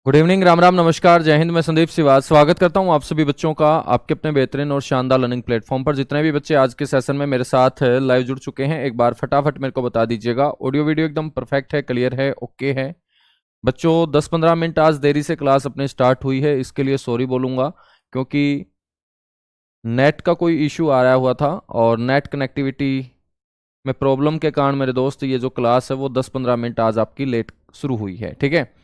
Good evening, Ram Ram, नमस्कार, जय हिंद। मैं संदीप सिवाज स्वागत करता हूं आप सभी बच्चों का आपके अपने बेहतरीन और शानदार लर्निंग प्लेटफॉर्म पर। जितने भी बच्चे आज के सेशन में मेरे साथ लाइव जुड़ चुके हैं, एक बार फटाफट मेरे को बता दीजिएगा ऑडियो वीडियो एकदम परफेक्ट है, क्लियर है, ओके है। बच्चों 10-15 मिनट आज देरी से क्लास अपने स्टार्ट हुई है, इसके लिए सॉरी बोलूंगा, क्योंकि नेट का कोई इशू आ रहा हुआ था और नेट कनेक्टिविटी में प्रॉब्लम के कारण मेरे दोस्त ये जो क्लास है वो 10-15 मिनट आज आपकी लेट शुरू हुई है, ठीक है।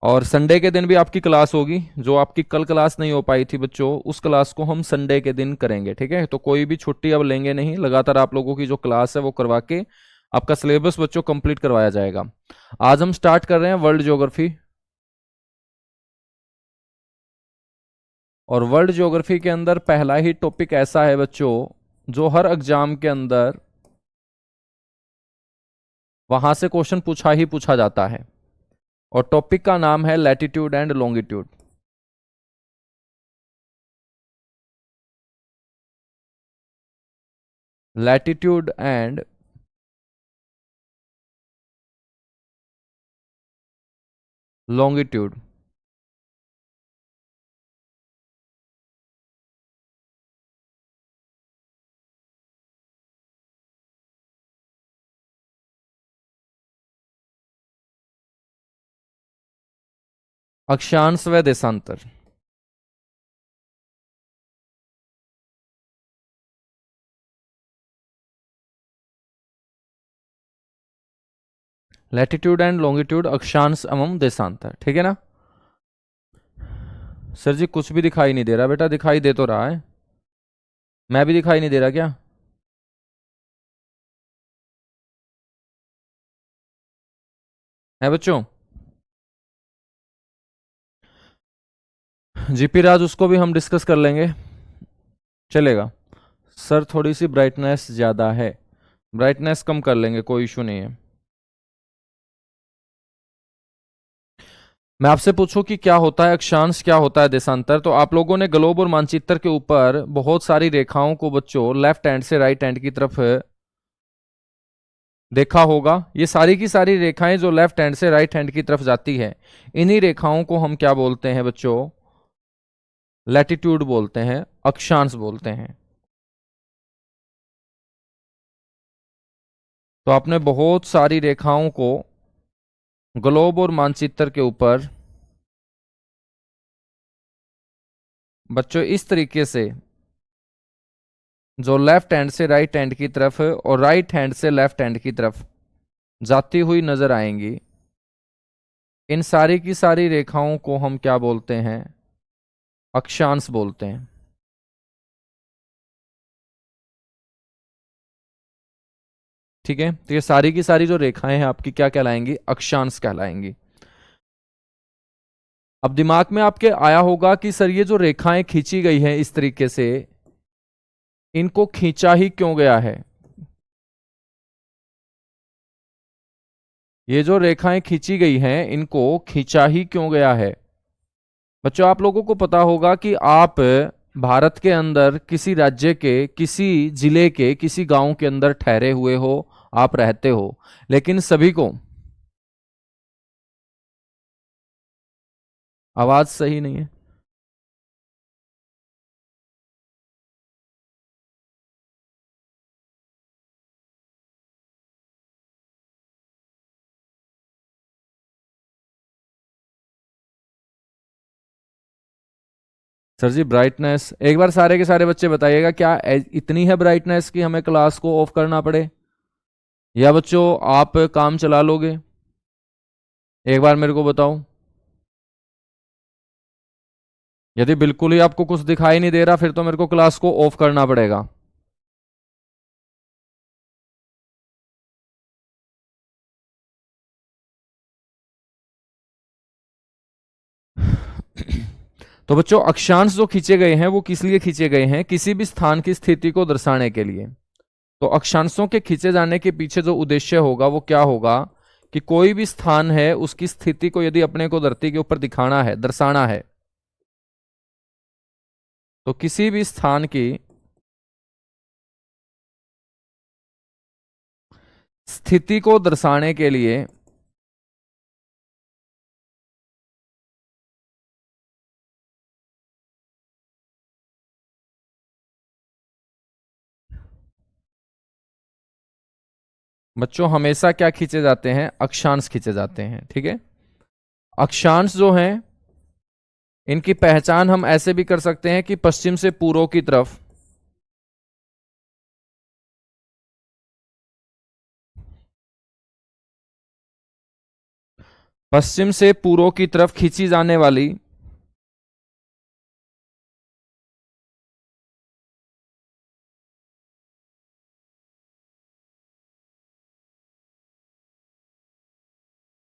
और संडे के दिन भी आपकी क्लास होगी। जो आपकी कल क्लास नहीं हो पाई थी बच्चों, उस क्लास को हम संडे के दिन करेंगे, ठीक है। तो कोई भी छुट्टी अब लेंगे नहीं, लगातार आप लोगों की जो क्लास है वो करवा के आपका सिलेबस बच्चों कंप्लीट करवाया जाएगा। आज हम स्टार्ट कर रहे हैं वर्ल्ड ज्योग्राफी। और वर्ल्ड ज्योग्राफी के अंदर पहला ही टॉपिक ऐसा है बच्चों जो हर एग्जाम के अंदर वहां से क्वेश्चन पूछा ही पूछा जाता है। और टॉपिक का नाम है latitude and longitude. Latitude and longitude. अक्षांश व देशांतर। लैटिट्यूड एंड लॉन्गिट्यूड, अक्षांश एवं देशांतर, ठीक है ना। सर जी कुछ भी दिखाई नहीं दे रहा बेटा, दिखाई दे तो रहा है। मैं भी दिखाई नहीं दे रहा क्या? है बच्चों? जीपी राज उसको भी हम डिस्कस कर लेंगे, चलेगा। सर थोड़ी सी ब्राइटनेस ज्यादा है, ब्राइटनेस कम कर लेंगे, कोई इशू नहीं है। मैं आपसे पूछूं कि क्या होता है अक्षांश, क्या होता है देशांतर, तो आप लोगों ने ग्लोब और मानचित्र के ऊपर बहुत सारी रेखाओं को बच्चों लेफ्ट हैंड से राइट हैंड की तरफ देखा होगा। ये सारी की सारी रेखाएं जो लेफ्ट हैंड से राइट हैंड की तरफ जाती है, इन्हीं रेखाओं को हम क्या बोलते हैं बच्चों? लैटिट्यूड बोलते हैं, अक्षांश बोलते हैं। तो आपने बहुत सारी रेखाओं को ग्लोब और मानचित्र के ऊपर बच्चों इस तरीके से जो लेफ्ट हैंड से राइट हैंड की तरफ और राइट हैंड से लेफ्ट हैंड की तरफ जाती हुई नजर आएंगी, इन सारी की सारी रेखाओं को हम क्या बोलते हैं? अक्षांश बोलते हैं, ठीक है। तो ये सारी की सारी जो रेखाएं हैं आपकी क्या कहलाएंगी? अक्षांश कहलाएंगी। अब दिमाग में आपके आया होगा कि सर ये जो रेखाएं खींची गई हैं इस तरीके से, इनको खींचा ही क्यों गया है? ये जो रेखाएं खींची गई हैं इनको खींचा ही क्यों गया है? बच्चों आप लोगों को पता होगा कि आप भारत के अंदर किसी राज्य के किसी जिले के किसी गांव के अंदर ठहरे हुए हो, आप रहते हो, लेकिन सभी को आवाज सही नहीं है। सर जी ब्राइटनेस एक बार सारे के सारे बच्चे बताइएगा, क्या इतनी है ब्राइटनेस कि हमें क्लास को ऑफ करना पड़े, या बच्चों आप काम चला लोगे? एक बार मेरे को बताओ। यदि बिल्कुल ही आपको कुछ दिखाई नहीं दे रहा, फिर तो मेरे को क्लास को ऑफ करना पड़ेगा। तो बच्चों अक्षांश जो खींचे गए हैं वो किस लिए खींचे गए हैं? किसी भी स्थान की स्थिति को दर्शाने के लिए। तो अक्षांशों के खींचे जाने के पीछे जो उद्देश्य होगा वो क्या होगा कि कोई भी स्थान है उसकी स्थिति को यदि अपने को धरती के ऊपर दिखाना है, दर्शाना है, तो किसी भी स्थान की स्थिति को दर्शाने के लिए बच्चों हमेशा क्या खींचे जाते हैं, अक्षांश खींचे जाते हैं। ठीक है, अक्षांश जो हैं इनकी पहचान हम ऐसे भी कर सकते हैं कि पश्चिम से पूर्व की तरफ पश्चिम से पूर्व की तरफ खींची जाने वाली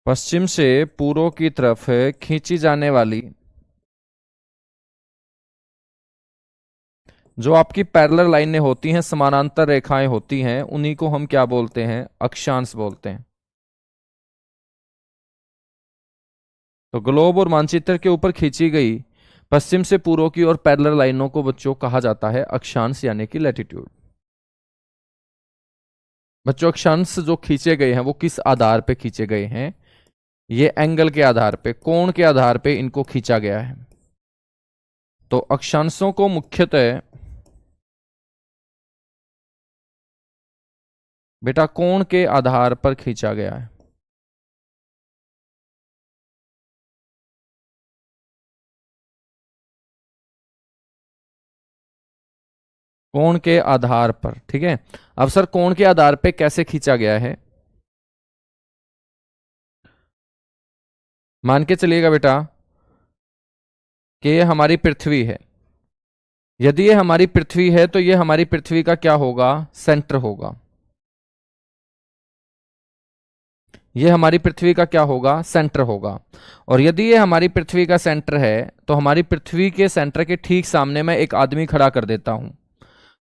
पश्चिम से पूर्व की तरफ खींची जाने वाली जो आपकी पैरेलल लाइनें होती हैं, समानांतर रेखाएं होती हैं, उन्हीं को हम क्या बोलते हैं, अक्षांश बोलते हैं। तो ग्लोब और मानचित्र के ऊपर खींची गई पश्चिम से पूर्व की ओर पैरेलल लाइनों को बच्चों कहा जाता है अक्षांश यानी कि लैटिट्यूड। बच्चों अक्षांश जो खींचे गए हैं वो किस आधार पे खींचे गए हैं, ये एंगल के आधार पे, कोण के आधार पे इनको खींचा गया है। तो अक्षांशों को मुख्यतः बेटा कोण के आधार पर खींचा गया है। कोण के आधार पर, ठीक है। अब सर कोण के आधार पे कैसे खींचा गया है, मान के चलिएगा बेटा कि ये हमारी पृथ्वी है। यदि ये हमारी पृथ्वी है तो ये हमारी पृथ्वी का क्या होगा, सेंटर होगा। ये हमारी पृथ्वी का क्या होगा, सेंटर होगा। और यदि ये हमारी पृथ्वी का सेंटर है तो हमारी पृथ्वी के सेंटर के ठीक सामने मैं एक आदमी खड़ा कर देता हूं।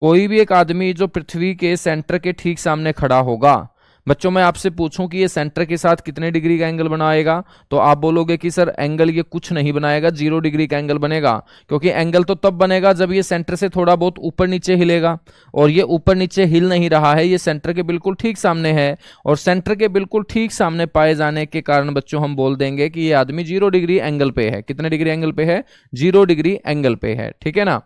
कोई भी एक आदमी जो पृथ्वी के सेंटर के ठीक सामने खड़ा होगा, बच्चों मैं आपसे पूछूं कि ये सेंटर के साथ कितने डिग्री का एंगल बनाएगा, तो आप बोलोगे कि सर एंगल ये कुछ नहीं बनाएगा, 0 डिग्री का एंगल बनेगा। क्योंकि एंगल तो तब बनेगा जब ये सेंटर से थोड़ा बहुत ऊपर नीचे हिलेगा, और ये ऊपर नीचे हिल नहीं रहा है, ये सेंटर के बिल्कुल ठीक सामने है। और सेंटर के बिल्कुल ठीक सामने पाए जाने के कारण बच्चों हम बोल देंगे कि ये आदमी 0 डिग्री एंगल पे है। कितने डिग्री एंगल पे है, 0 डिग्री एंगल पे है। ठीक है ना।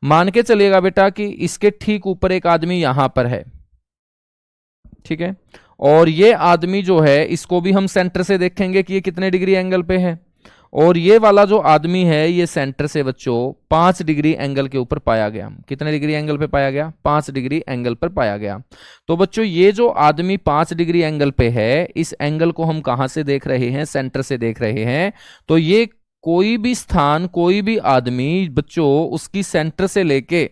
मान के चलिएगा बेटा कि इसके ठीक ऊपर एक आदमी यहां पर है, ठीक है। और ये आदमी जो है इसको भी हम सेंटर से देखेंगे कि ये कितने डिग्री एंगल पे है। और ये वाला जो आदमी है ये सेंटर से बच्चों 5 डिग्री एंगल के ऊपर पाया गया। कितने डिग्री एंगल पे पाया गया, 5 डिग्री एंगल पर पाया गया। तो बच्चों ये जो आदमी 5 डिग्री एंगल पे है, इस एंगल को हम कहां से देख रहे हैं, सेंटर से देख रहे हैं। तो ये कोई भी स्थान, कोई भी आदमी बच्चों उसकी सेंटर से लेके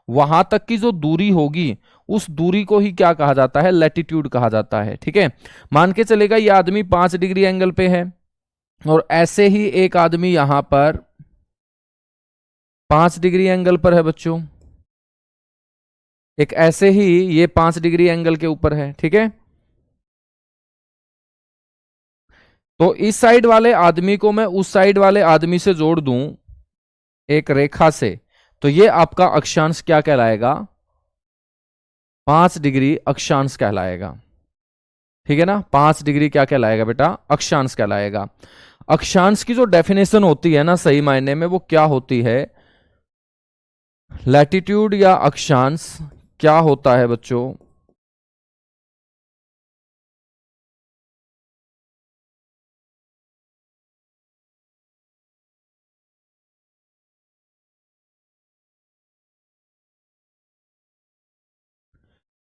वहां तक की जो दूरी होगी उस दूरी को ही क्या कहा जाता है, लैटिट्यूड कहा जाता है। ठीक है, मान के चलेगा ये आदमी 5 डिग्री एंगल पे है, और ऐसे ही एक आदमी यहां पर 5 डिग्री एंगल पर है बच्चों, एक ऐसे ही ये 5 डिग्री एंगल के ऊपर है। ठीक है, तो इस साइड वाले आदमी को मैं उस साइड वाले आदमी से जोड़ दूं एक रेखा से, तो ये आपका अक्षांश क्या कहलाएगा, 5 डिग्री अक्षांश कहलाएगा। ठीक है ना, 5 डिग्री क्या कहलाएगा बेटा, अक्षांश कहलाएगा। अक्षांश की जो डेफिनेशन होती है ना सही मायने में, वो क्या होती है, लैटिट्यूड या अक्षांश क्या होता है बच्चों,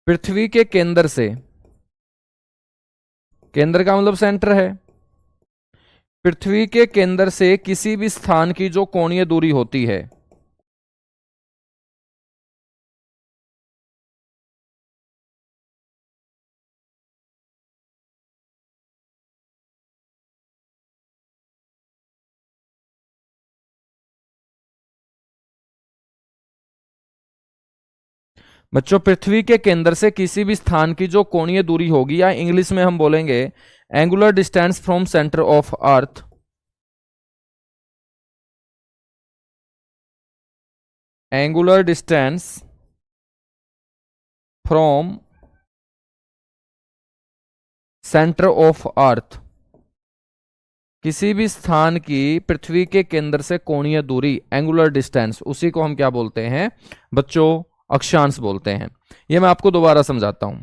पृथ्वी के केंद्र से, केंद्र का मतलब सेंटर है, पृथ्वी के केंद्र से किसी भी स्थान की जो कोणीय दूरी होती है, बच्चों पृथ्वी के केंद्र से किसी भी स्थान की जो कोणीय दूरी होगी, या इंग्लिश में हम बोलेंगे angular distance from centre of earth, angular distance from centre of earth, किसी भी स्थान की पृथ्वी के केंद्र से कोणीय दूरी, एंगुलर डिस्टेंस, उसी को हम क्या बोलते हैं बच्चों, अक्षांश बोलते हैं। यह मैं आपको दोबारा समझाता हूं।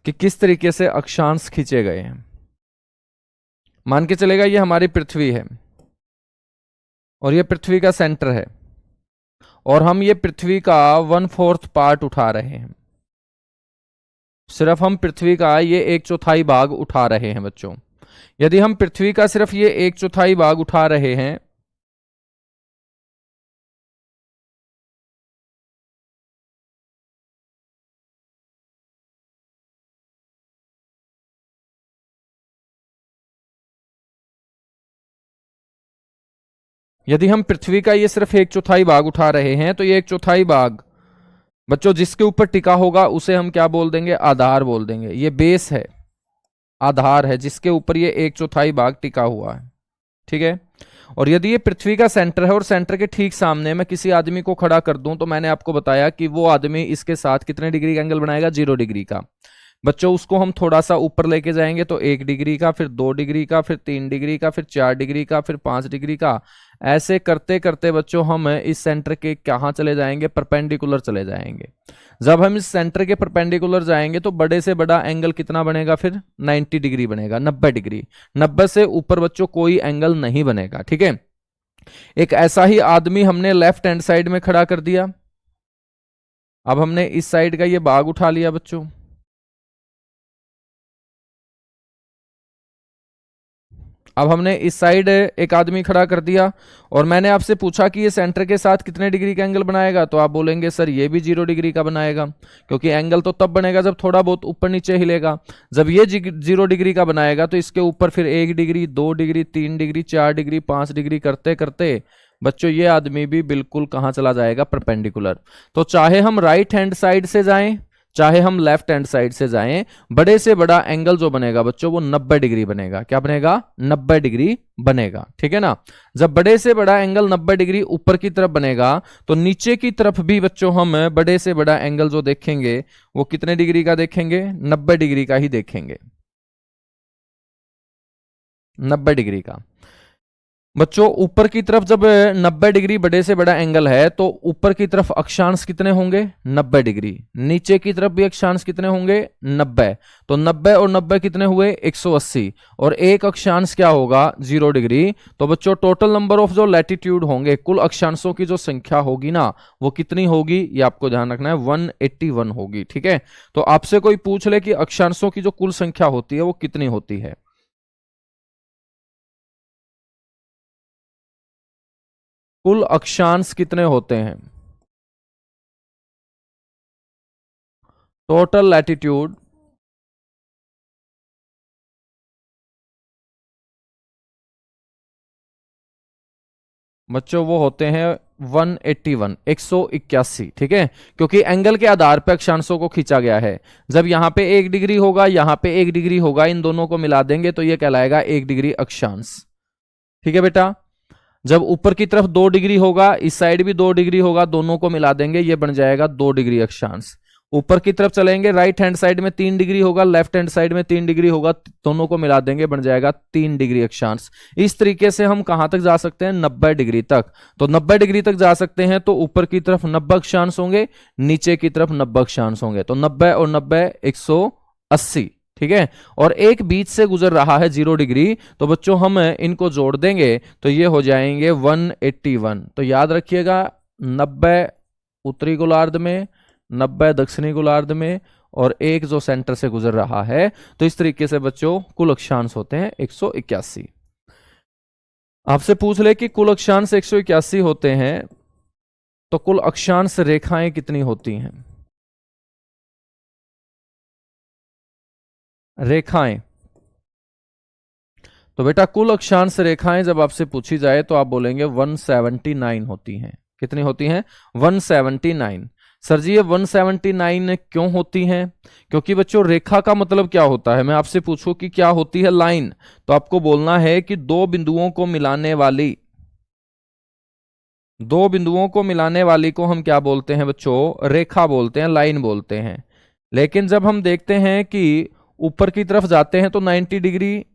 कि किस तरीके से अक्षांश खींचे गए हैं। मान के चलेगा ये हमारी पृथ्वी है और ये पृथ्वी का सेंटर है और हम ये पृथ्वी का 1/4 पार्ट उठा रहे हैं। सिर्फ हम पृथ्वी का ये 1/4 भाग उठा रहे हैं बच्चों। यदि हम पृथ्वी का सिर्फ ये 1/4 भाग उठा रहे हैं यदि हम पृथ्वी का ये सिर्फ 1/4 भाग उठा रहे हैं तो ये 1/4 भाग बच्चों जिसके ऊपर टिका होगा उसे हम क्या बोल देंगे, आधार बोल देंगे। ये बेस है, आधार है जिसके ऊपर ये 1/4 भाग टिका हुआ है, ठीक है। और यदि ये पृथ्वी का सेंटर है और सेंटर के ठीक सामने मैं किसी आदमी को खड़ा कर दूं तो मैंने आपको बताया कि वो आदमी इसके साथ कितने डिग्री का एंगल बनाएगा, 0 डिग्री का। बच्चों उसको हम थोड़ा सा ऊपर लेके जाएंगे तो 1 डिग्री का, फिर 2 डिग्री का, फिर 3 डिग्री का, फिर 4 डिग्री का, फिर 5 डिग्री का। ऐसे करते करते बच्चों हम इस सेंटर के कहाँ चले जाएंगे, परपेंडिकुलर चले जाएंगे। जब हम इस सेंटर के परपेंडिकुलर जाएंगे तो बड़े से बड़ा एंगल कितना बनेगा, फिर 90 डिग्री बनेगा, 90 डिग्री। 90 से ऊपर बच्चों कोई एंगल नहीं बनेगा, ठीक है। एक ऐसा ही आदमी हमने लेफ्ट हैंड साइड में खड़ा कर दिया। अब हमने इस साइड का ये भाग उठा लिया बच्चों। अब हमने इस साइड एक आदमी खड़ा कर दिया और मैंने आपसे पूछा कि ये सेंटर के साथ कितने डिग्री का एंगल बनाएगा, तो आप बोलेंगे सर ये भी 0 डिग्री का बनाएगा, क्योंकि एंगल तो तब बनेगा जब थोड़ा बहुत ऊपर नीचे हिलेगा। जब ये 0 डिग्री का बनाएगा तो इसके ऊपर फिर 1 degree, 2 degree, 3 degree, 4 degree, 5 degree करते करते बच्चों ये आदमी भी बिल्कुल कहाँ चला जाएगा, परपेंडिकुलर। तो चाहे हम राइट हैंड साइड से जाएं चाहे हम लेफ्ट हैंड साइड से जाएं, बड़े से बड़ा एंगल जो बनेगा बच्चों वो 90 डिग्री बनेगा। क्या बनेगा, 90 डिग्री बनेगा, ठीक है ना। जब बड़े से बड़ा एंगल 90 डिग्री ऊपर की तरफ बनेगा तो नीचे की तरफ भी बच्चों हम बड़े से बड़ा एंगल जो देखेंगे वो कितने डिग्री का देखेंगे, 90 डिग्री का ही देखेंगे, 90 डिग्री का। बच्चों ऊपर की तरफ जब 90 डिग्री बड़े से बड़ा एंगल है तो ऊपर की तरफ अक्षांश कितने होंगे, 90 डिग्री। नीचे की तरफ भी अक्षांश कितने होंगे, 90। तो 90 और 90 कितने हुए, 180। और एक अक्षांश क्या होगा, 0 डिग्री। तो बच्चों टोटल नंबर ऑफ जो लैटिट्यूड होंगे, कुल अक्षांशों की जो संख्या होगी ना वो कितनी होगी, ये आपको ध्यान रखना है, 181 होगी, ठीक है। तो आपसे कोई पूछ ले कि अक्षांशों की जो कुल संख्या होती है वो कितनी होती है, कुल अक्षांश कितने होते हैं, टोटल लैटिट्यूड बच्चों वो होते हैं 181, 181, ठीक है। क्योंकि एंगल के आधार पर अक्षांशों को खींचा गया है। जब यहां पे 1 डिग्री होगा, यहां पे 1 डिग्री होगा, इन दोनों को मिला देंगे तो ये कहलाएगा 1 डिग्री अक्षांश, ठीक है बेटा। जब ऊपर की तरफ 2 डिग्री होगा, इस साइड भी 2 डिग्री होगा, दोनों को मिला देंगे, ये बन जाएगा 2 डिग्री अक्षांश। ऊपर की तरफ चलेंगे, राइट हैंड साइड में 3 डिग्री होगा, लेफ्ट हैंड साइड में 3 डिग्री होगा, दोनों को मिला देंगे, बन जाएगा 3 डिग्री अक्षांश। इस तरीके से हम कहां तक जा सकते हैं, 90 डिग्री तक। तो 90 डिग्री तक जा सकते हैं तो ऊपर की तरफ 90 अक्षांश होंगे, नीचे की तरफ 90 अक्षांश होंगे। तो 90 और 90 180, ठीक है। और एक बीच से गुजर रहा है 0 डिग्री, तो बच्चों हम इनको जोड़ देंगे तो ये हो जाएंगे 181। तो याद रखिएगा 90 उत्तरी गोलार्ध में, 90 दक्षिणी गोलार्ध में और एक जो सेंटर से गुजर रहा है। तो इस तरीके से बच्चों कुल अक्षांश होते हैं 181। आपसे पूछ ले कि कुल अक्षांश 181 होते हैं तो कुल अक्षांश रेखाएं कितनी होती हैं, रेखाएं। तो बेटा कुल अक्षांश रेखाएं जब आपसे पूछी जाए तो आप बोलेंगे 179 होती हैं। कितनी होती हैं, 179। सर जी ये 179 क्यों होती हैं, क्योंकि बच्चों रेखा का मतलब क्या होता है, मैं आपसे पूछूं कि क्या होती है लाइन, तो आपको बोलना है कि दो बिंदुओं को मिलाने वाली को हम क्या बोलते हैं बच्चों, रेखा बोलते हैं, लाइन बोलते हैं। लेकिन जब हम देखते हैं कि ऊपर की तरफ जाते हैं तो 90 डिग्री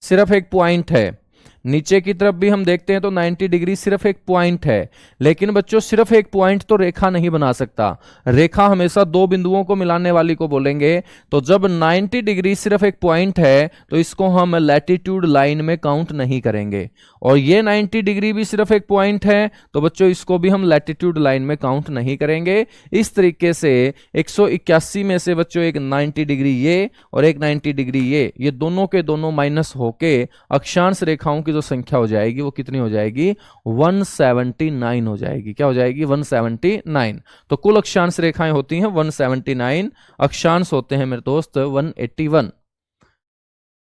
सिर्फ एक पॉइंट है, नीचे की तरफ भी हम देखते हैं तो 90 डिग्री सिर्फ एक पॉइंट है, लेकिन बच्चों सिर्फ एक पॉइंट तो रेखा नहीं बना सकता। रेखा हमेशा दो बिंदुओं को मिलाने वाली को बोलेंगे। तो जब 90 डिग्री सिर्फ एक पॉइंट है तो इसको हम लैटिट्यूड लाइन में काउंट नहीं करेंगे, और ये 90 डिग्री भी सिर्फ एक पॉइंट है तो बच्चों इसको भी हम लैटिट्यूड लाइन में काउंट नहीं करेंगे। इस तरीके से 181 में से बच्चों एक 90 डिग्री ये और एक 90 डिग्री ये दोनों के दोनों माइनस होके अक्षांश रेखाओं की जो संख्या हो जाएगी वो कितनी हो जाएगी? 179 हो जाएगी। क्या हो जाएगी? 179। तो कुल अक्षांश रेखाएं होती हैं 179, अक्षांश होते हैं मेरे दोस्त 181।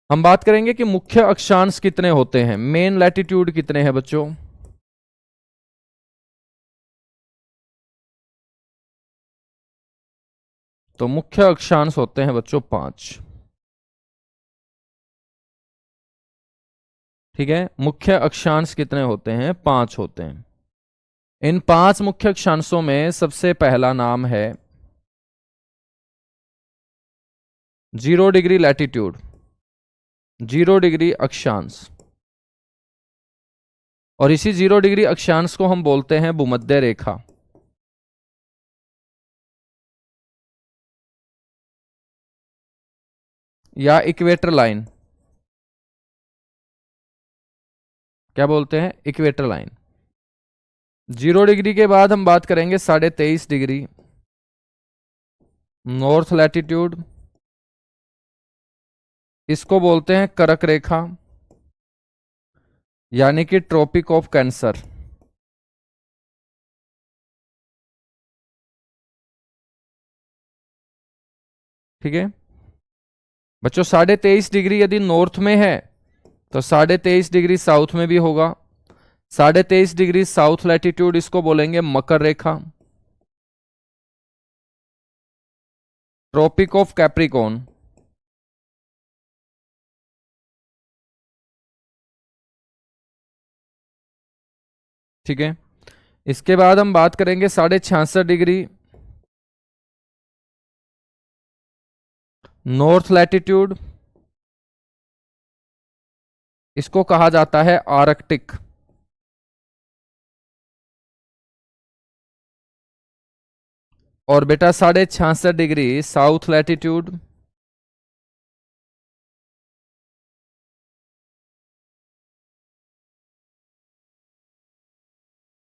हम बात करेंगे कि मुख्य अक्षांश कितने होते हैं, मेन लैटिट्यूड कितने हैं बच्चों? तो मुख्य अक्षांश होते हैं बच्चों 5। ठीक है, मुख्य अक्षांश कितने होते हैं? 5 होते हैं। इन 5 मुख्य अक्षांशों में सबसे पहला नाम है 0 डिग्री लैटिट्यूड, 0 डिग्री अक्षांश। और इसी 0 डिग्री अक्षांश को हम बोलते हैं भूमध्य रेखा या इक्वेटर लाइन। क्या बोलते हैं? Equator line. 0 डिग्री के बाद हम बात करेंगे 23.5 डिग्री नॉर्थ लैटिट्यूड, इसको बोलते हैं कर्क रेखा यानी कि ट्रॉपिक ऑफ कैंसर। ठीक है बच्चों, 23.5 डिग्री यदि नॉर्थ में है तो 23.5 डिग्री साउथ में भी होगा। 23.5 डिग्री साउथ लैटिट्यूड इसको बोलेंगे मकर रेखा, ट्रॉपिक ऑफ कैप्रिकॉर्न। ठीक है, इसके बाद हम बात करेंगे 66.5 डिग्री नॉर्थ लैटिट्यूड, इसको कहा जाता है आर्कटिक। और बेटा 66.5 डिग्री साउथ लैटिट्यूड,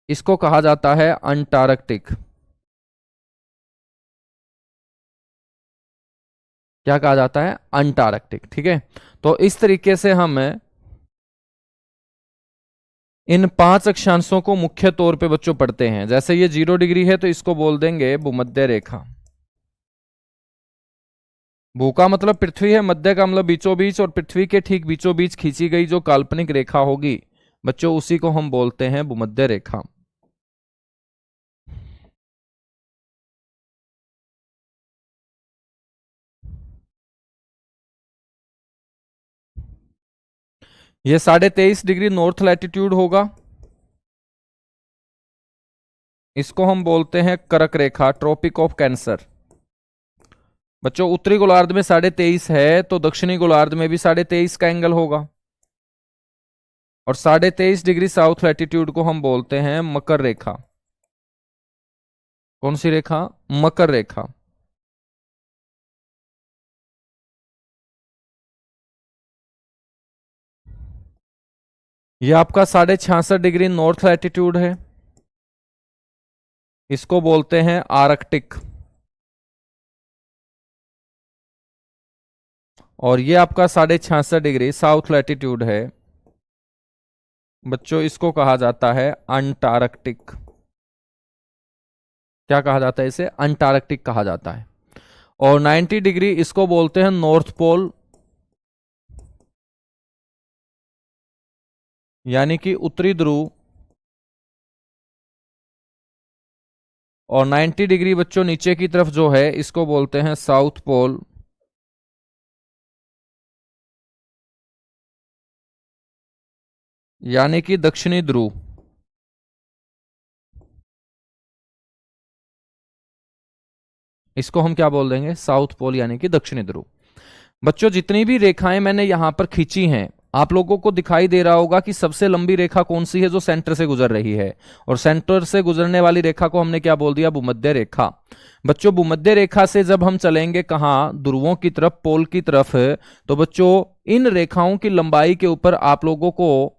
इसको कहा जाता है अंटार्कटिक। क्या कहा जाता है? अंटार्कटिक। ठीक है, तो इस तरीके से हम इन 5 अक्षांशों को मुख्य तौर पे बच्चों पढ़ते हैं। जैसे ये 0 डिग्री है तो इसको बोल देंगे भूमध्य रेखा। भू का मतलब पृथ्वी है, मध्य का मतलब बीचों बीच, और पृथ्वी के ठीक बीचों बीच खींची गई जो काल्पनिक रेखा होगी बच्चों उसी को हम बोलते हैं भूमध्य रेखा। ये 23.5 डिग्री नॉर्थ लैटिट्यूड होगा, इसको हम बोलते हैं कर्क रेखा, ट्रॉपिक ऑफ कैंसर। बच्चों उत्तरी गोलार्ध में 23.5 है तो दक्षिणी गोलार्ध में भी 23.5 का एंगल होगा। और 23.5 डिग्री साउथ लैटिट्यूड को हम बोलते हैं मकर रेखा। कौन सी रेखा? मकर रेखा। यह आपका 66.5 डिग्री नॉर्थ लैटिट्यूड है, इसको बोलते हैं आर्कटिक। और ये आपका 66.5 डिग्री साउथ लैटिट्यूड है बच्चों, इसको कहा जाता है अंटार्कटिक। क्या कहा जाता है इसे? अंटार्कटिक कहा जाता है। और 90 डिग्री इसको बोलते हैं नॉर्थ पोल यानी कि उत्तरी ध्रुव। और 90 डिग्री बच्चों नीचे की तरफ जो है इसको बोलते हैं साउथ पोल यानी कि दक्षिणी ध्रुव। इसको हम क्या बोल देंगे? साउथ पोल यानी कि दक्षिणी ध्रुव। बच्चों जितनी भी रेखाएं मैंने यहां पर खींची हैं आप लोगों को दिखाई दे रहा होगा कि सबसे लंबी रेखा कौन सी है जो सेंटर से गुजर रही है, और सेंटर से गुजरने वाली रेखा को हमने क्या बोल दिया, भूमध्य रेखा। बच्चों भूमध्य रेखा से जब हम चलेंगे कहां, ध्रुवों की तरफ, पोल की तरफ, तो बच्चों इन रेखाओं की लंबाई के ऊपर आप लोगों को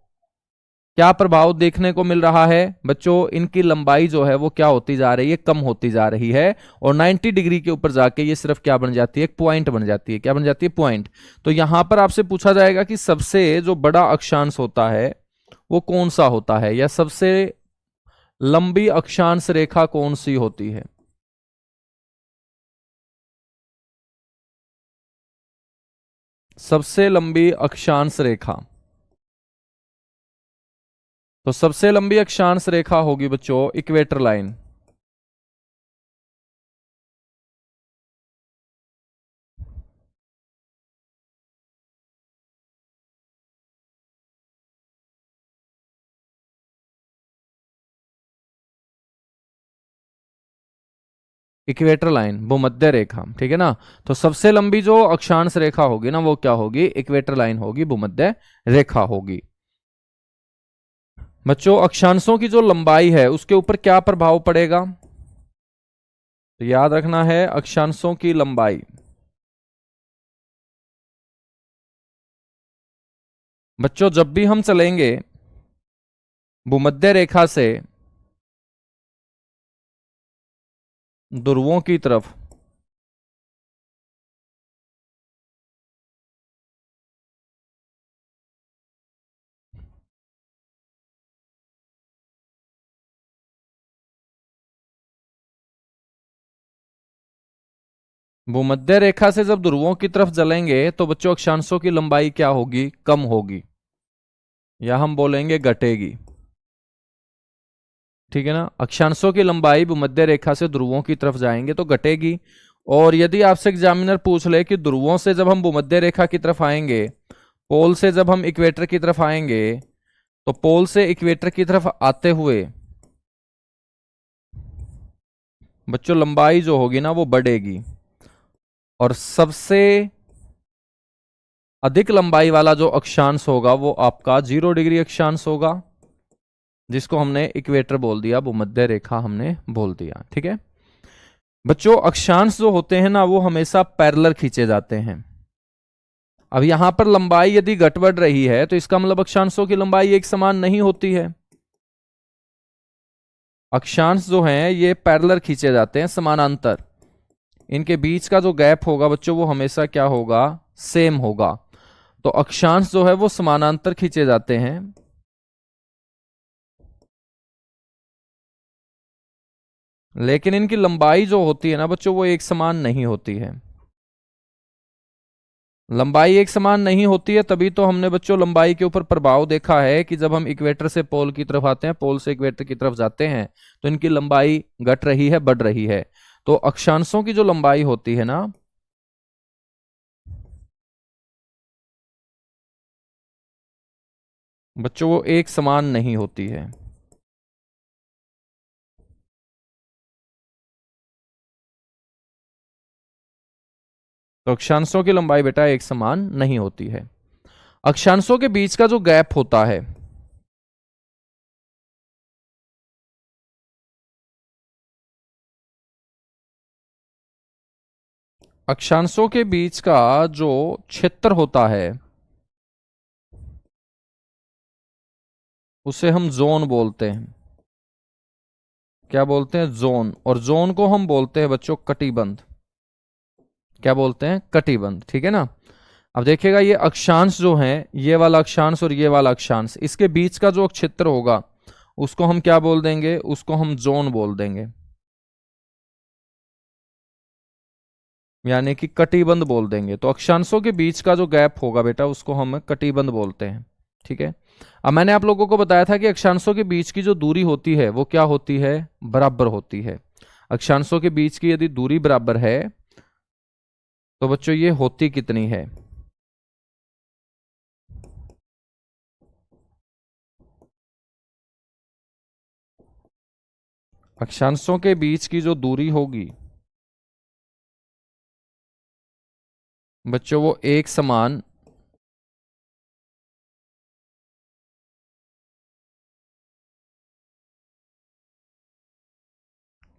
क्या प्रभाव देखने को मिल रहा है बच्चों, इनकी लंबाई जो है वो क्या होती जा रही है, कम होती जा रही है, और 90 डिग्री के ऊपर जाके ये सिर्फ क्या बन जाती है, एक पॉइंट बन जाती है। क्या बन जाती है, पॉइंट। तो यहां पर आपसे पूछा जाएगा कि सबसे जो बड़ा अक्षांश होता है वो कौन सा होता है, या सबसे लंबी अक्षांश रेखा कौन सी होती है। सबसे लंबी अक्षांश रेखा, तो सबसे लंबी अक्षांश रेखा होगी बच्चों इक्वेटर लाइन। इक्वेटर लाइन, भूमध्य रेखा, ठीक है ना। तो सबसे लंबी जो अक्षांश रेखा होगी ना वो क्या होगी, इक्वेटर लाइन होगी, भूमध्य रेखा होगी। बच्चों अक्षांशों की जो लंबाई है उसके ऊपर क्या प्रभाव पड़ेगा, तो याद रखना है अक्षांशों की लंबाई। बच्चों जब भी हम चलेंगे भूमध्य रेखा से ध्रुवों की तरफ, भूमध्य रेखा से जब ध्रुवों की तरफ चलेंगे तो बच्चों अक्षांशों की लंबाई क्या होगी, कम होगी, या हम बोलेंगे घटेगी, ठीक है ना। अक्षांशों की लंबाई भूमध्य रेखा से ध्रुवों की तरफ जाएंगे तो घटेगी। और यदि आपसे एग्जामिनर पूछ ले कि ध्रुवों से जब हम भूमध्य रेखा की तरफ आएंगे, पोल से जब हम इक्वेटर की तरफ आएंगे, तो पोल से इक्वेटर की तरफ आते हुए बच्चों लंबाई जो होगी ना वो बढ़ेगी, और सबसे अधिक लंबाई वाला जो अक्षांश होगा वो आपका 0 डिग्री अक्षांश होगा, जिसको हमने इक्वेटर बोल दिया, भूमध्य रेखा हमने बोल दिया, ठीक है। बच्चों अक्षांश जो होते हैं ना वो हमेशा पैरेलल खींचे जाते हैं। अब यहां पर लंबाई यदि घट बढ़ रही है तो इसका मतलब अक्षांशों की लंबाई एक समान नहीं होती है। अक्षांश जो हैं ये पैरेलल खींचे जाते हैं, समानांतर। इनके बीच का जो गैप होगा बच्चों वो हमेशा क्या होगा, सेम होगा। तो अक्षांश जो है वो समानांतर खींचे जाते हैं, लेकिन इनकी लंबाई जो होती है ना बच्चों वो एक समान नहीं होती है। लंबाई एक समान नहीं होती है, तभी तो हमने बच्चों लंबाई के ऊपर प्रभाव देखा है कि जब हम इक्वेटर से पोल की तरफ आते हैं, पोल से इक्वेटर की तरफ जाते हैं, तो इनकी लंबाई घट रही है, बढ़ रही है। तो अक्षांशों की जो लंबाई होती है ना बच्चों वो एक समान नहीं होती है। तो अक्षांशों की लंबाई बेटा एक समान नहीं होती है। अक्षांशों के बीच का जो गैप होता है, अक्षांशों के बीच का जो क्षेत्र होता है उसे हम जोन बोलते हैं। क्या बोलते हैं, जोन। और जोन को हम बोलते हैं बच्चों कटिबंध। क्या बोलते हैं, कटिबंध, ठीक है ना। अब देखिएगा ये अक्षांश जो है, ये वाला अक्षांश और ये वाला अक्षांश, इसके बीच का जो क्षेत्र होगा उसको हम क्या बोल देंगे, उसको हम जोन बोल देंगे, यानी कि कटिबंध बोल देंगे। तो अक्षांशों के बीच का जो गैप होगा बेटा उसको हम कटिबंध बोलते हैं, ठीक है। अब मैंने आप लोगों को बताया था कि अक्षांशों के बीच की जो दूरी होती है वो क्या होती है, बराबर होती है। अक्षांशों के बीच की यदि दूरी बराबर है तो बच्चों ये होती कितनी है, अक्षांशों के बीच की जो दूरी होगी बच्चों वो एक समान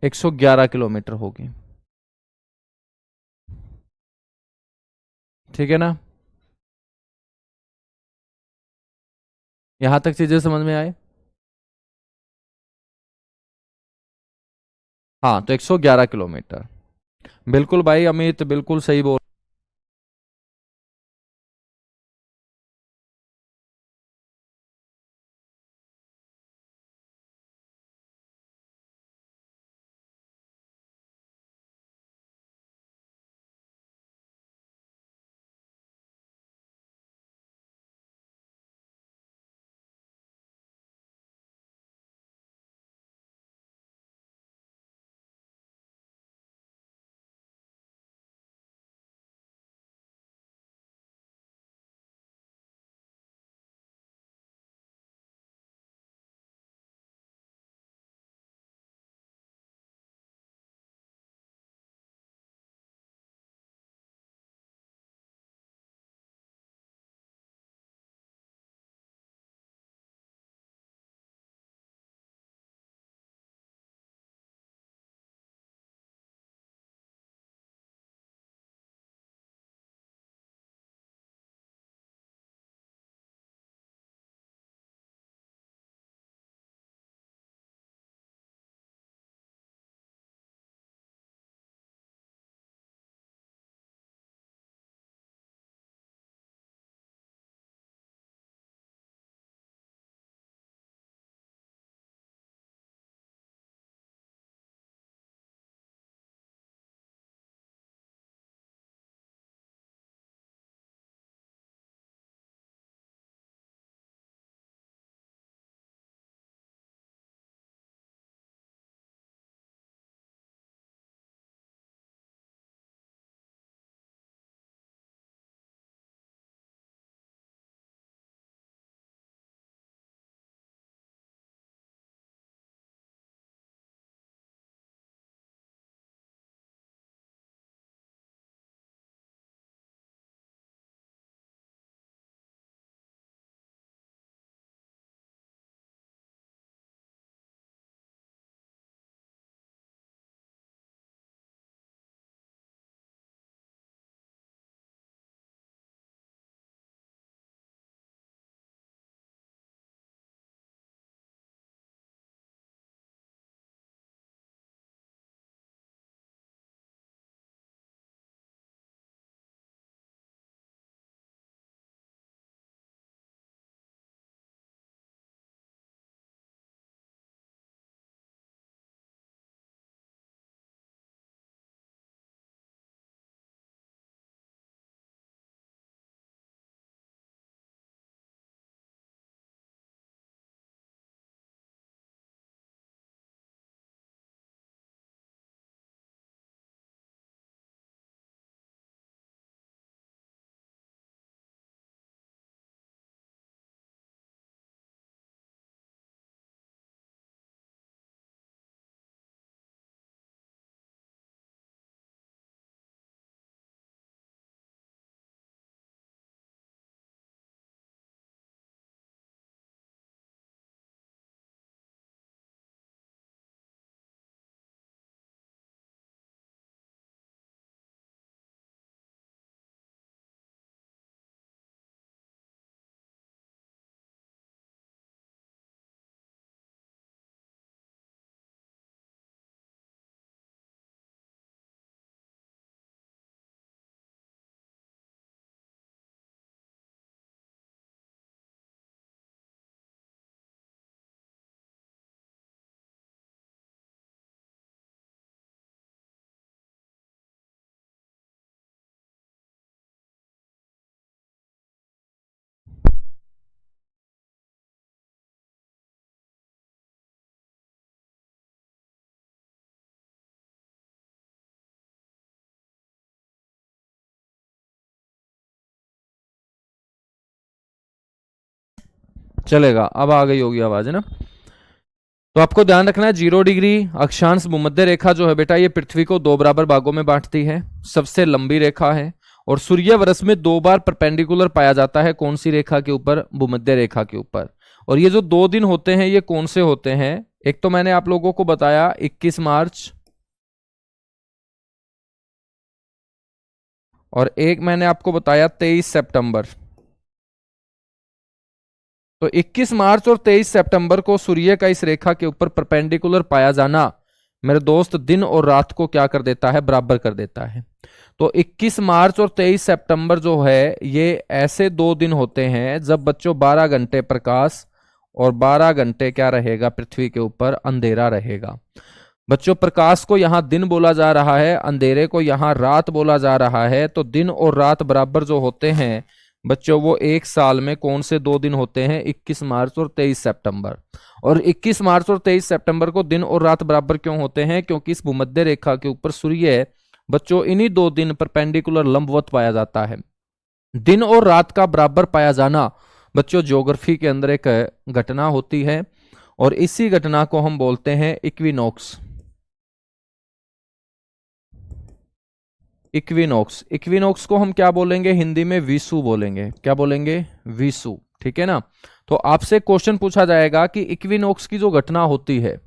111 किलोमीटर होगी। ठीक है ना, यहां तक चीजें समझ में आए? हाँ, तो 111 किलोमीटर। बिल्कुल भाई अमित, बिल्कुल सही बोल। चलेगा, अब आ गई होगी आवाज, है ना? तो आपको ध्यान रखना है, 0 डिग्री अक्षांश भूमध्य रेखा जो है बेटा, ये पृथ्वी को दो बराबर भागों में बांटती है, सबसे लंबी रेखा है। और सूर्य वर्ष में 2 बार परपेंडिकुलर पाया जाता है, कौन सी रेखा के ऊपर? भूमध्य रेखा के ऊपर। और ये जो 2 दिन होते हैं ये कौन से होते हैं? एक तो मैंने आप लोगों को बताया 21 मार्च, और एक मैंने आपको बताया 23 सितंबर। तो 21 मार्च और 23 सितंबर को सूर्य का इस रेखा के ऊपर परपेंडिकुलर पाया जाना मेरे दोस्त दिन और रात को क्या कर देता है? बराबर कर देता है। तो 21 मार्च और 23 सितंबर जो है ये ऐसे 2 दिन होते हैं जब बच्चों 12 घंटे प्रकाश और 12 घंटे क्या रहेगा? पृथ्वी के ऊपर अंधेरा रहेगा। बच्चों प्रकाश को यहां दिन बोला जा रहा है, अंधेरे को यहां रात बोला जा रहा है। तो दिन और रात बराबर जो होते हैं बच्चों वो एक साल में कौन से 2 दिन होते हैं? 21 मार्च और 23 सितंबर। और 21 मार्च और 23 सितंबर को दिन और रात बराबर क्यों होते हैं? क्योंकि इस भूमध्य रेखा के ऊपर सूर्य बच्चों इन्हीं 2 दिन परपेंडिकुलर लंबवत पाया जाता है। दिन और रात का बराबर पाया जाना बच्चों ज्योग्राफी के अंदर एक घटना होती है और इसी घटना को हम बोलते हैं इक्विनॉक्स। इक्विनॉक्स, इक्विनॉक्स को हम क्या बोलेंगे? हिंदी में विषु बोलेंगे। क्या बोलेंगे? विषु। ठीक है ना। तो आपसे क्वेश्चन पूछा जाएगा कि इक्विनॉक्स की जो घटना होती है,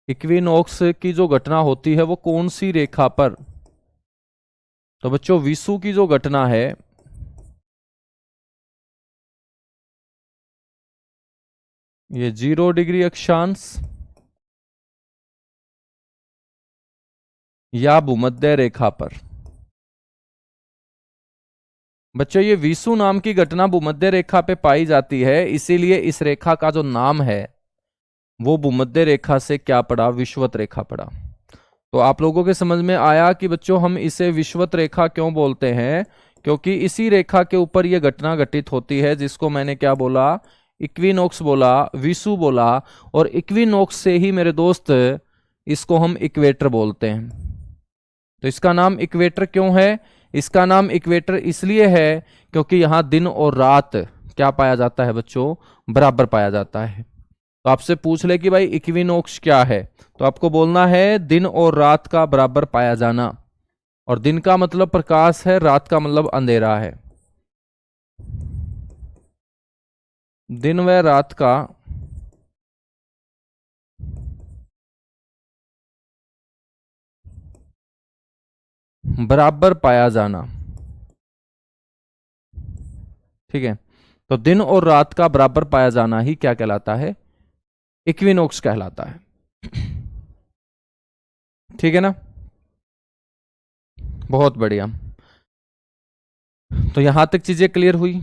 इक्विनॉक्स की जो घटना होती है वो कौन सी रेखा पर? तो बच्चों विषु की जो घटना है ये 0 डिग्री अक्षांश या भूमध्य रेखा पर। बच्चों ये विषु नाम की घटना भूमध्य रेखा पे पाई जाती है, इसीलिए इस रेखा का जो नाम है वो भूमध्य रेखा से क्या पड़ा? विषुवत रेखा पड़ा। तो आप लोगों के समझ में आया कि बच्चों हम इसे विषुवत रेखा क्यों बोलते हैं? क्योंकि इसी रेखा के ऊपर यह घटना घटित होती है जिसको मैंने क्या बोला? इक्विनॉक्स बोला, विषु बोला। और इक्विनॉक्स से ही मेरे दोस्त इसको हम इक्वेटर बोलते हैं। तो इसका नाम इक्वेटर क्यों है? इसका नाम इक्वेटर इसलिए है क्योंकि यहां दिन और रात क्या पाया जाता है बच्चों? बराबर पाया जाता है। तो आपसे पूछ ले कि भाई इक्विनॉक्स क्या है, तो आपको बोलना है दिन और रात का बराबर पाया जाना। और दिन का मतलब प्रकाश है, रात का मतलब अंधेरा है। दिन व रात का बराबर पाया जाना। ठीक है। तो दिन और रात का बराबर पाया जाना ही क्या कहलाता है? इक्विनॉक्स कहलाता है। ठीक है ना। बहुत बढ़िया। तो यहां तक चीजें क्लियर हुई।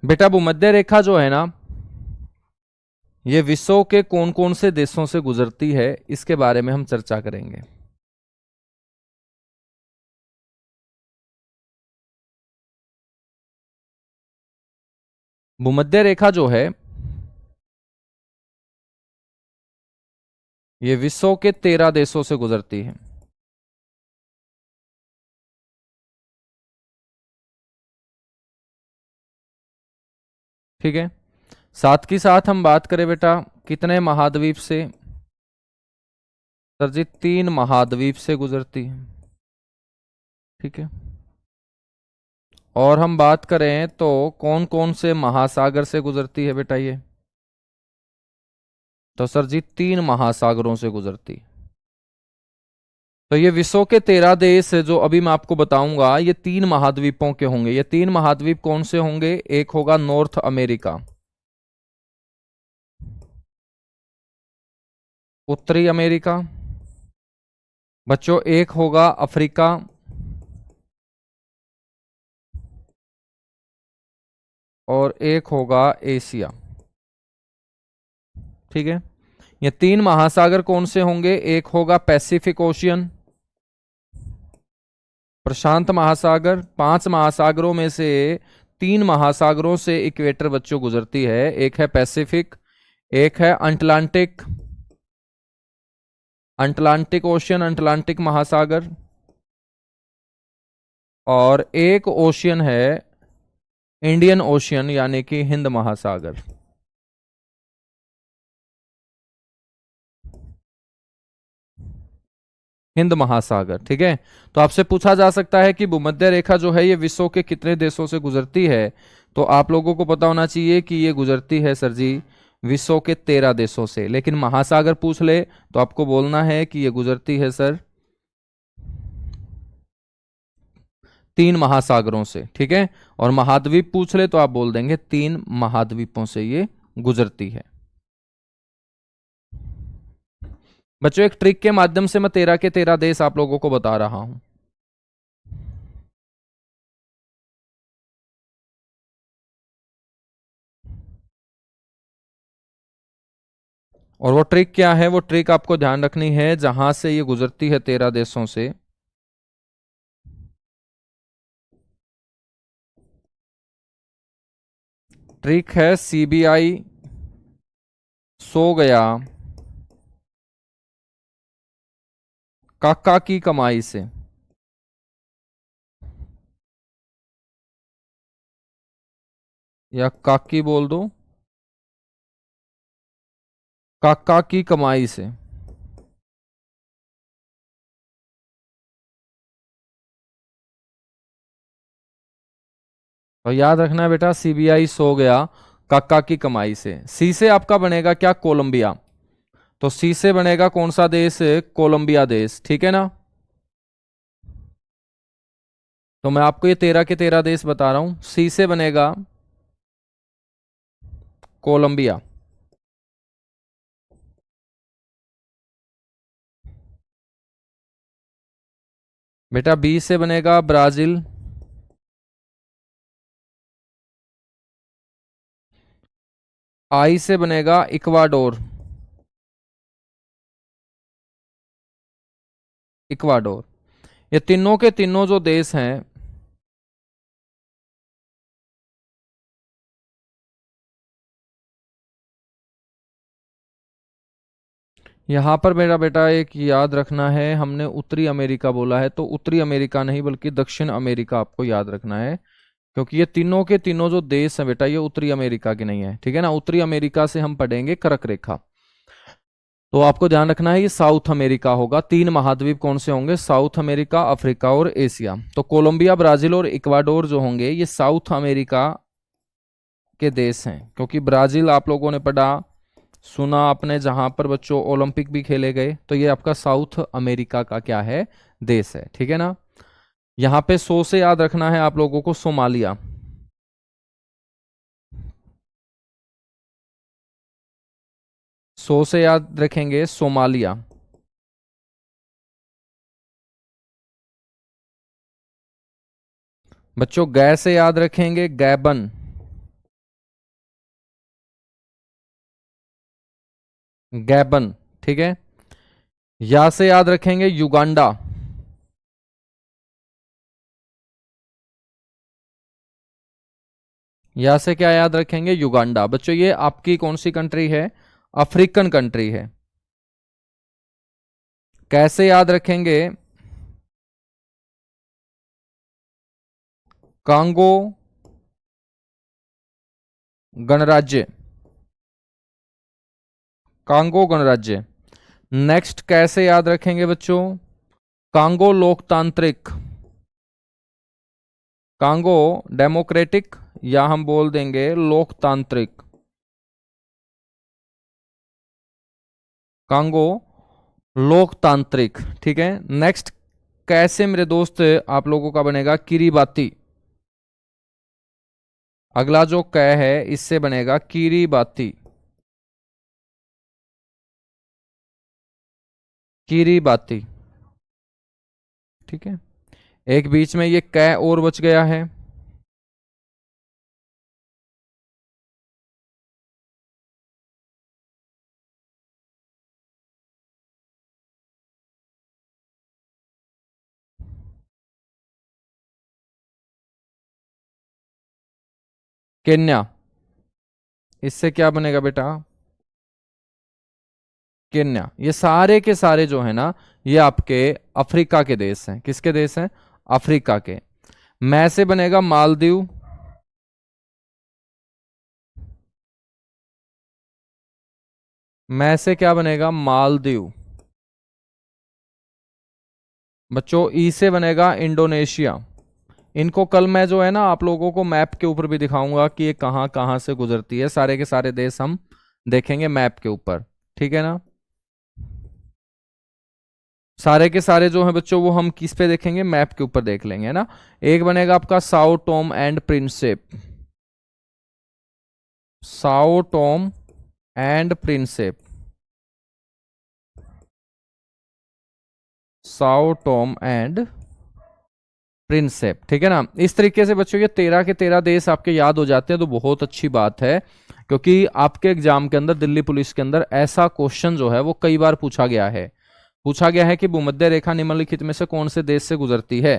बेटा भूमध्य रेखा जो है ना ये विश्व के कौन कौन से देशों से गुजरती है इसके बारे में हम चर्चा करेंगे। भूमध्य रेखा जो है ये विश्व के 13 देशों से गुजरती है। ठीक है। साथ की साथ हम बात करें बेटा कितने महाद्वीप से? सर जी 3 महाद्वीप से गुजरती है। ठीक है। और हम बात करें तो कौन कौन से महासागर से गुजरती है बेटा ये? तो सर जी 3 महासागरों से गुजरती है। तो ये विश्व के 13 देश जो अभी मैं आपको बताऊंगा ये 3 महाद्वीपों के होंगे। ये 3 महाद्वीप कौन से होंगे? एक होगा नॉर्थ अमेरिका, उत्तरी अमेरिका। बच्चों एक होगा अफ्रीका, और एक होगा एशिया। ठीक है। ये 3 महासागर कौन से होंगे? एक होगा पैसिफिक ओशियन, प्रशांत महासागर। 5 महासागरों में से 3 महासागरों से इक्वेटर बच्चों गुजरती है। एक है पैसिफिक, एक है अटलांटिक, अटलांटिक ओशियन, अटलांटिक महासागर, और एक ओशियन है इंडियन ओशियन यानी कि हिंद महासागर। हिंद महासागर। ठीक है, तो आपसे पूछा जा सकता है कि भूमध्य रेखा जो है ये विश्व के कितने देशों से गुजरती है, तो आप लोगों को पता होना चाहिए कि ये गुजरती है सर जी विश्व के 13 देशों से। लेकिन महासागर पूछ ले तो आपको बोलना है कि ये गुजरती है सर 3 महासागरों से। ठीक है, और महाद्वीप पूछ ले तो आप बोल देंगे 3 महाद्वीपों से ये गुजरती है। बच्चों एक ट्रिक के माध्यम से मैं 13 के 13 देश आप लोगों को बता रहा हूं। और वो ट्रिक क्या है, वो ट्रिक आपको ध्यान रखनी है जहां से ये गुजरती है 13 देशों से। ट्रिक है सीबीआई सो गया काका की कमाई से। या काकी बोल दो, काका की कमाई से। तो याद रखना है बेटा, सीबीआई सो गया काका की कमाई से। सी से आपका बनेगा क्या, कोलंबिया। तो सी से बनेगा कौन सा देश, कोलंबिया देश। ठीक है ना, तो मैं आपको ये 13 के 13 देश बता रहा हूं। सी से बनेगा कोलंबिया। बेटा बी से बनेगा ब्राजील। आई से बनेगा इक्वाडोर। इक्वाडोर। ये तीनों के तीनों जो देश हैं, यहां पर मेरा बेटा एक याद रखना है, हमने उत्तरी अमेरिका बोला है तो उत्तरी अमेरिका नहीं बल्कि दक्षिण अमेरिका आपको याद रखना है, क्योंकि ये तीनों के तीनों जो देश हैं बेटा ये उत्तरी अमेरिका के नहीं है। ठीक है ना, उत्तरी अमेरिका से हम पढ़ेंगे कर्क रेखा। तो आपको ध्यान रखना है ये साउथ अमेरिका होगा। 3 महाद्वीप कौन से होंगे, साउथ अमेरिका, अफ्रीका और एशिया। तो कोलंबिया, ब्राजील और इक्वाडोर जो होंगे ये साउथ अमेरिका के देश हैं, क्योंकि ब्राजील आप लोगों ने पढ़ा सुना आपने जहां पर बच्चों ओलंपिक भी खेले गए, तो ये आपका साउथ अमेरिका का क्या है, देश है। ठीक है ना, यहां पे सो से याद रखना है आप लोगों को सोमालिया। सो से याद रखेंगे सोमालिया। बच्चों गै से याद रखेंगे गैबन। गैबन। ठीक है, या से याद रखेंगे युगांडा। या से क्या याद रखेंगे, युगांडा। बच्चों ये आपकी कौन सी कंट्री है, अफ्रीकन कंट्री है। कैसे याद रखेंगे, कांगो गणराज्य। कांगो गणराज्य। नेक्स्ट कैसे याद रखेंगे बच्चों, कांगो लोकतांत्रिक। कांगो डेमोक्रेटिक, या हम बोल देंगे लोकतांत्रिक। कांगो लोकतांत्रिक। ठीक है, नेक्स्ट कैसे मेरे दोस्त आप लोगों का बनेगा किरीबाती। अगला जो कै है इससे बनेगा किरीबाती। किरीबाती। ठीक है, एक बीच में ये कै और बच गया है। केन्या। इससे क्या बनेगा बेटा, केन्या। ये सारे के सारे जो है ना ये आपके अफ्रीका के देश हैं। किसके देश हैं, अफ्रीका के। मैं से बनेगा मालदीव। मैं से क्या बनेगा, मालदीव। बच्चों ई से बनेगा इंडोनेशिया। इनको कल मैं जो है ना आप लोगों को मैप के ऊपर भी दिखाऊंगा कि ये कहाँ कहाँ से गुजरती है, सारे के सारे देश हम देखेंगे मैप के ऊपर, ठीक है ना। सारे के सारे जो हैं बच्चों वो हम किस पे देखेंगे, मैप के ऊपर देख लेंगे, है ना। एक बनेगा आपका Sao Tomé and Prinsep, Sao Tomé and Prinsep, Sao Tomé and Prinsep, ठीक है ना। इस तरीके से बच्चों ये 13 के 13 देश आपके याद हो जाते हैं तो बहुत अच्छी बात है, क्योंकि आपके एग्जाम के अंदर दिल्ली पुलिस के अंदर ऐसा क्वेश्चन जो है वो कई बार पूछा गया है कि भूमध्य रेखा निम्नलिखित में से कौन से देश से गुजरती है।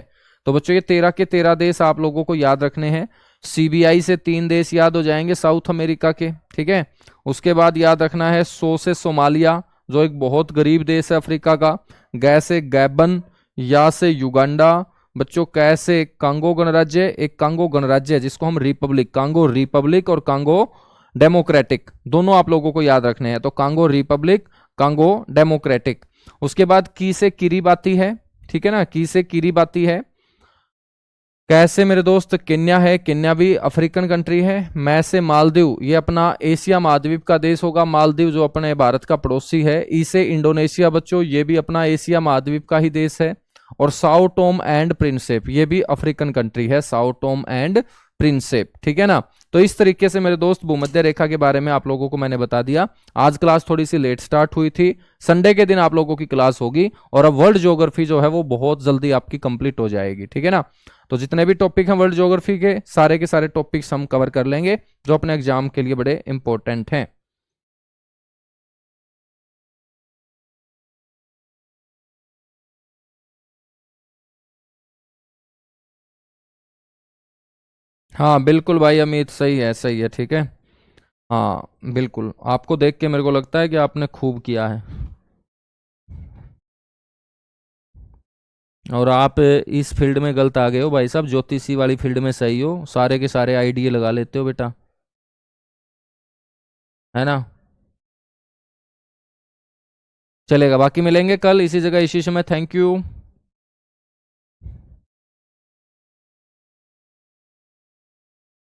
तो बच्चों ये 13 के 13 देश आप लोगों को याद रखने हैं। सीबीआई से 3 देश याद हो जाएंगे साउथ अमेरिका के, ठीक है। उसके बाद याद रखना है से सोमालिया, जो एक बहुत गरीब देश है अफ्रीका का। गै से गैबन, या से युगांडा, बच्चों कैसे कांगो गणराज्य, एक कांगो गणराज्य है जिसको हम रिपब्लिक, कांगो रिपब्लिक और कांगो डेमोक्रेटिक दोनों आप लोगों को याद रखने हैं। तो कांगो रिपब्लिक, कांगो डेमोक्रेटिक। उसके बाद की से किरीबाती है, ठीक है ना, की से किरीबाती है। कैसे मेरे दोस्त केन्या है, केन्या भी अफ्रीकन कंट्री है। मैं से मालदीव, ये अपना एशिया महाद्वीप का देश होगा, मालदीव जो अपने भारत का पड़ोसी है। ई से इंडोनेशिया बच्चों, ये भी अपना एशिया महाद्वीप का ही देश है। और साओ टोम एंड प्रिंसेप, ये भी अफ्रीकन कंट्री है, साओ टोम एंड प्रिंसेप, ठीक है ना। तो इस तरीके से मेरे दोस्त भूमध्य रेखा के बारे में आप लोगों को मैंने बता दिया। आज क्लास थोड़ी सी लेट स्टार्ट हुई थी, संडे के दिन आप लोगों की क्लास होगी, और अब वर्ल्ड ज्योग्राफी जो है वो बहुत जल्दी आपकी कंप्लीट हो जाएगी, ठीक है ना। तो जितने भी टॉपिक हैं वर्ल्ड ज्योग्राफी के सारे टॉपिक्स हम कवर कर लेंगे जो अपने एग्जाम के लिए बड़े इंपॉर्टेंट हैं। हाँ बिल्कुल भाई अमित, सही है, ठीक है। हाँ बिल्कुल, आपको देख के मेरे को लगता है कि आपने खूब किया है, और आप इस फील्ड में गलत आ गए हो भाई साहब, ज्योतिषी वाली फील्ड में सही हो, सारे के सारे आइडिया लगा लेते हो बेटा, है ना। चलेगा, बाकी मिलेंगे कल इसी जगह इसी समय। Thank you.